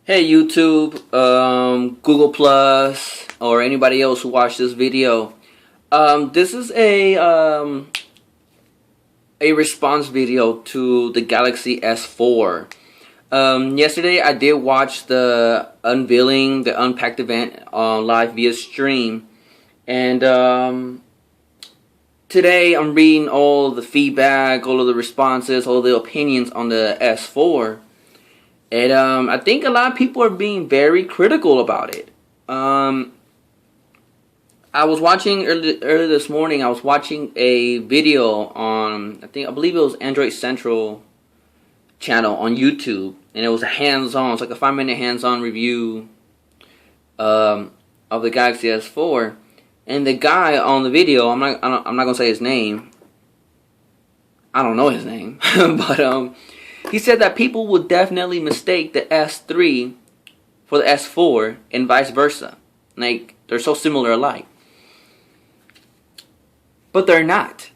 Hey YouTube, Google Plus, or anybody else who watched this video. This is a response video to the Galaxy S4. Yesterday I did watch the unveiling, the Unpacked event live via stream, and today I'm reading all the feedback, all of the responses, all the opinions on the S4. And I think a lot of people are being very critical about it. I was watching earlier this morning. I was watching a video on I believe it was Android Central channel on YouTube, and it was a hands-on. It's like a 5-minute hands-on review of the Galaxy S4. And the guy on the video, I'm not gonna say his name. I don't know his name, but he said that people would definitely mistake the S3 for the S4 and vice versa. Like, they're so similar alike. But they're not.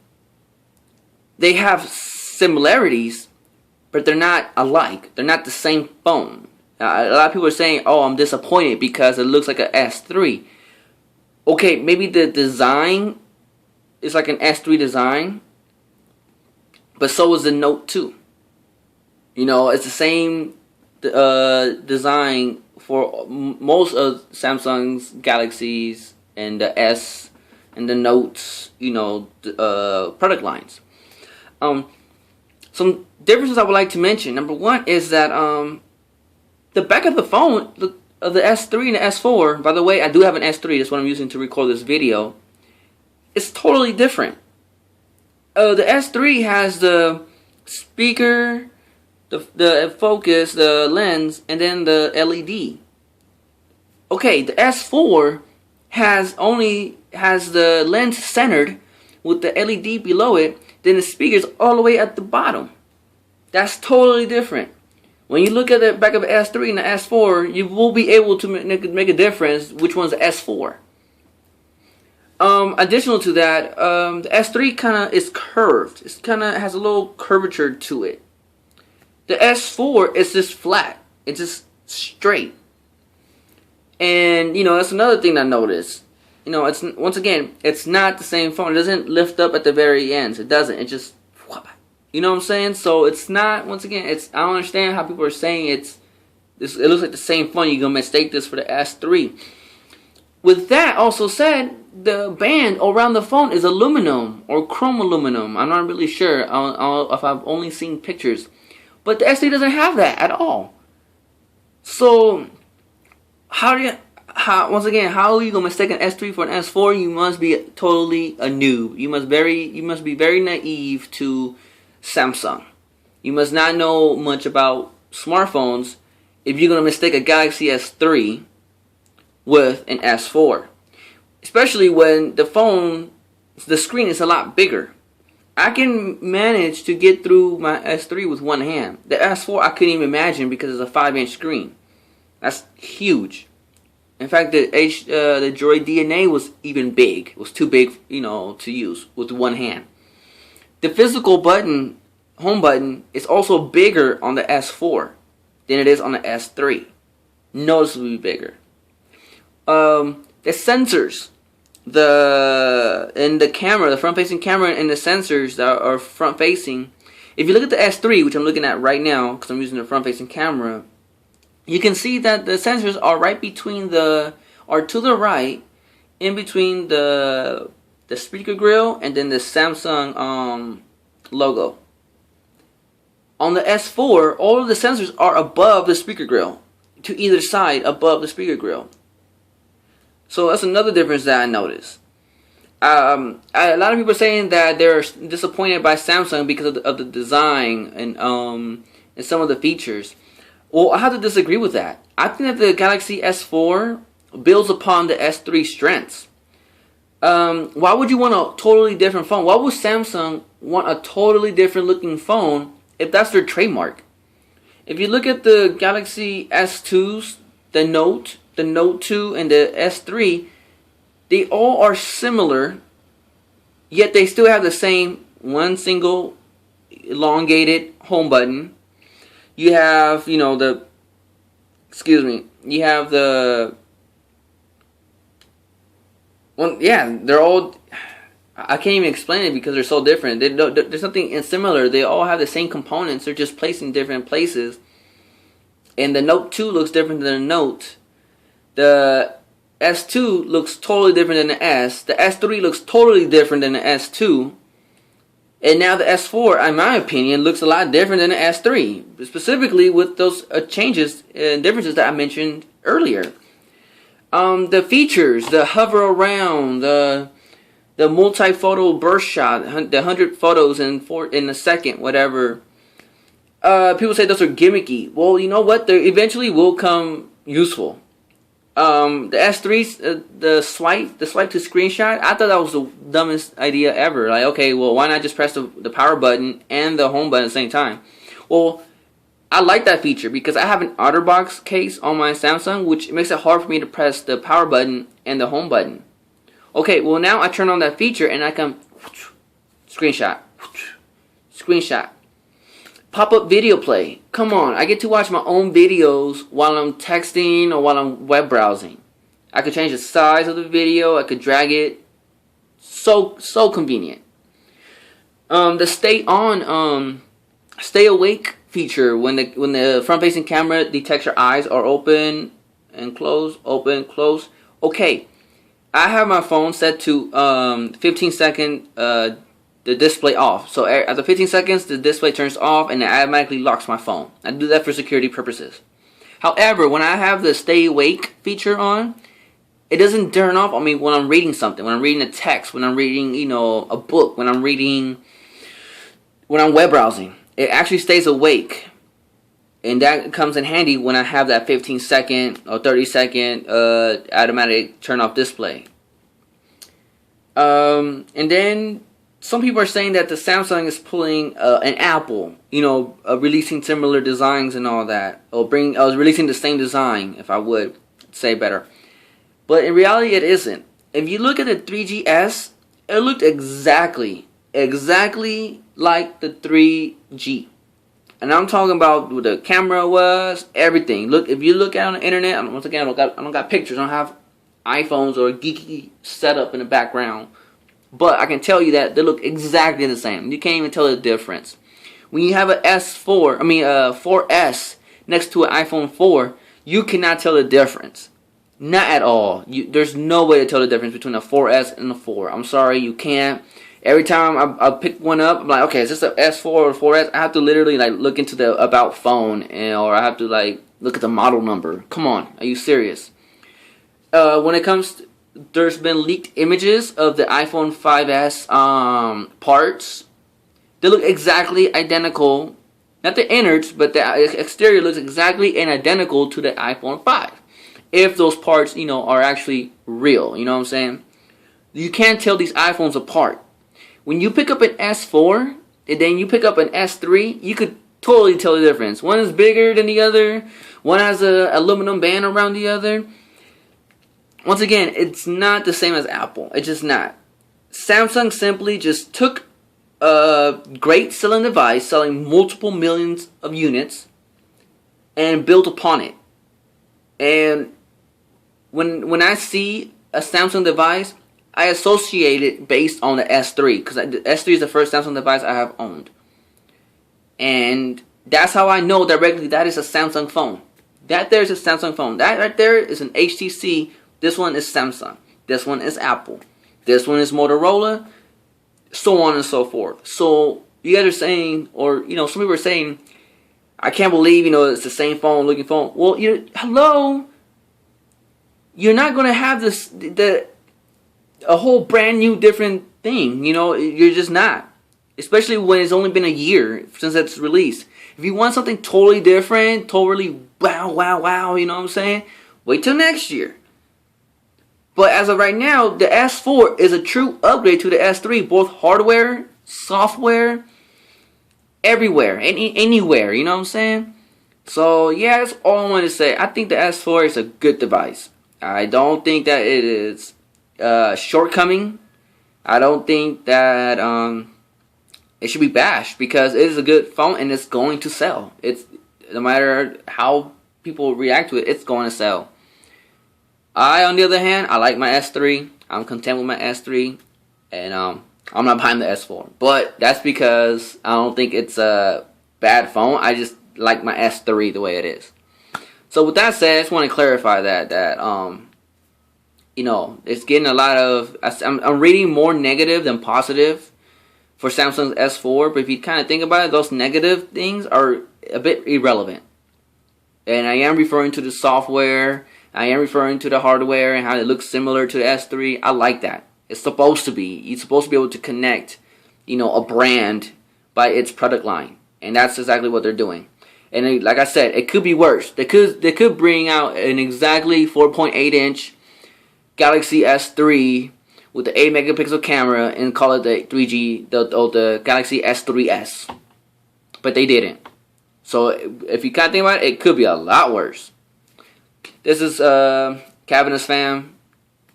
They have similarities, but they're not alike. They're not the same phone. A lot of people are saying, oh, I'm disappointed because it looks like an S3. Okay, maybe the design is like an S3 design, but so is the Note 2. You know, it's the same design for most of Samsung's Galaxies and the S and the Notes, you know, product lines. Some differences I would like to mention. Number one is that the back of the phone, the S3 and the S4, by the way, I do have an S3, that's what I'm using to record this video. It's totally different. The S3 has the speaker, the focus, the lens, and then the LED. Okay, the S4 has the lens centered with the LED below it, then the speakers all the way at the bottom. That's totally different. When you look at the back of the S3 and the S4, you will be able to make a difference which one's the S4. Additional to that, the S3 kind of is curved. It kind of has a little curvature to it. The S4 is just flat. It's just straight. And, you know, that's another thing I noticed. You know, once again, it's not the same phone. It doesn't lift up at the very ends. It doesn't. It just, you know what I'm saying? So it's not, once again, I don't understand how people are saying it looks like the same phone. You're going to mistake this for the S3. With that also said, the band around the phone is aluminum or chrome aluminum. I'm not really sure if I've only seen pictures. But the S3 doesn't have that at all. So, once again, how are you gonna mistake an S3 for an S4? You must be totally a noob. You must be very naive to Samsung. You must not know much about smartphones if you're gonna mistake a Galaxy S3 with an S4. Especially when the screen is a lot bigger. I can manage to get through my S3 with one hand. The S4 I couldn't even imagine because it's a 5-inch screen. That's huge. In fact, the Droid DNA was even big. It was too big, you know, to use with one hand. The physical button, home button, is also bigger on the S4 than it is on the S3. Noticeably bigger. The sensors. The camera, the front-facing camera, and the sensors that are front-facing. If you look at the S3, which I'm looking at right now, because I'm using the front-facing camera, you can see that the sensors are right between or to the right, in between the speaker grill and then the Samsung logo. On the S4, all of the sensors are above the speaker grill, to either side above the speaker grill. So that's another difference that I noticed. A lot of people are saying that they're disappointed by Samsung because of the design and some of the features. Well, I have to disagree with that. I think that the Galaxy S4 builds upon the S3 strengths. Why would you want a totally different phone? Why would Samsung want a totally different looking phone if that's their trademark? If you look at the Galaxy S2s, the Note 2, and the S3, they all are similar, yet they still have the same one single elongated home button. You have, you know, the excuse me, you have the well, yeah, they're all. I can't even explain it because they're so different. There's something similar. They all have the same components. They're just placed in different places. And the Note 2 looks different than the Note. The S2 looks totally different than the S. The S3 looks totally different than the S2. And now the S4, in my opinion, looks a lot different than the S3. Specifically with those changes and differences that I mentioned earlier. The features, the hover around, the multi-photo burst shot, the 100 photos in a second, whatever. People say those are gimmicky. Well, you know what? They eventually will come useful. The S3's the swipe to screenshot. I thought that was the dumbest idea ever. Like, okay, well, why not just press the power button and the home button at the same time? Well, I like that feature because I have an OtterBox case on my Samsung, which makes it hard for me to press the power button and the home button. Okay, well now I turn on that feature and I can screenshot, pop-up video play. Come on, I get to watch my own videos while I'm texting or while I'm web browsing. I could change the size of the video. I could drag it. So convenient. The stay awake feature when the front-facing camera detects your eyes are open and close, open, close. Okay, I have my phone set to 15-second the display off. So after 15 seconds, the display turns off and it automatically locks my phone. I do that for security purposes. However, when I have the stay awake feature on, it doesn't turn off on me when I'm reading something, when I'm reading a text, when I'm reading, a book, when I'm web browsing. It actually stays awake. And that comes in handy when I have that 15-second or 30-second automatic turn off display. And then some people are saying that the Samsung is pulling an Apple, releasing similar designs and all that, or releasing the same design, if I would say better. But in reality, it isn't. If you look at the 3GS, it looked exactly like the 3G. And I'm talking about what the camera was, everything. Look, if you look out on the internet, once again, I don't got pictures. I don't have iPhones or a geeky setup in the background. But I can tell you that they look exactly the same. You can't even tell the difference. When you have a 4S next to an iPhone 4, you cannot tell the difference. Not at all. There's no way to tell the difference between a 4S and a 4. I'm sorry, you can't. Every time I pick one up, I'm like, okay, is this a S4 or 4S? I have to literally look into the about phone, or I have to look at the model number. Come on, are you serious? When it comes to, there's been leaked images of the iPhone 5S parts. They look exactly identical. Not the innards, but the exterior looks exactly and identical to the iPhone 5. If those parts, are actually real. You know what I'm saying? You can't tell these iPhones apart. When you pick up an S4 and then you pick up an S3, you could totally tell the difference. One is bigger than the other. One has an aluminum band around the other. Once again, it's not the same as Apple. It's just not. Samsung simply just took a great selling device, selling multiple millions of units, and built upon it. And when I see a Samsung device, I associate it based on the S3, because the S3 is the first Samsung device I have owned. And that's how I know directly that is a Samsung phone. That there is a Samsung phone. That right there is an HTC. This one is Samsung. This one is Apple. This one is Motorola. So on and so forth. So you guys are saying, or some people are saying, I can't believe it's the same phone, looking phone. Well, hello. You're not gonna have a whole brand new different thing. You're just not. Especially when it's only been a year since it's released. If you want something totally different, totally wow, you know what I'm saying? Wait till next year. But as of right now, the S4 is a true upgrade to the S3, both hardware, software, everywhere, anywhere, you know what I'm saying? So yeah, that's all I wanted to say. I think the S4 is a good device. I don't think that it is shortcoming. I don't think that it should be bashed, because it is a good phone and it's going to sell. It's no matter how people react to it, it's going to sell. On the other hand, I like my S3. I'm content with my S3, and I'm not buying the S4. But that's because I don't think it's a bad phone. I just like my S3 the way it is. So with that said, I just want to clarify that you know, it's getting a lot of. I'm reading more negative than positive for Samsung's S4. But if you kind of think about it, those negative things are a bit irrelevant. And I am referring to the software. I am referring to the hardware and how it looks similar to the S3. I like that. It's supposed to be. You're supposed to be able to connect, you know, a brand by its product line, and that's exactly what they're doing. And like I said, it could be worse. They could bring out an exactly 4.8-inch Galaxy S3 with the 8 megapixel camera and call it the 3G, the Galaxy S3s. But they didn't. So if you kind of think about it, it could be a lot worse. This is Cavanus fam.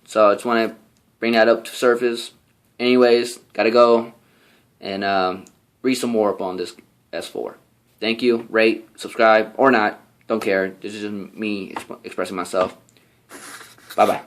So I just want to bring that up to surface. Anyways, gotta go and read some more up on this S4. Thank you. Rate, subscribe, or not. Don't care. This is just me expressing myself. Bye-bye.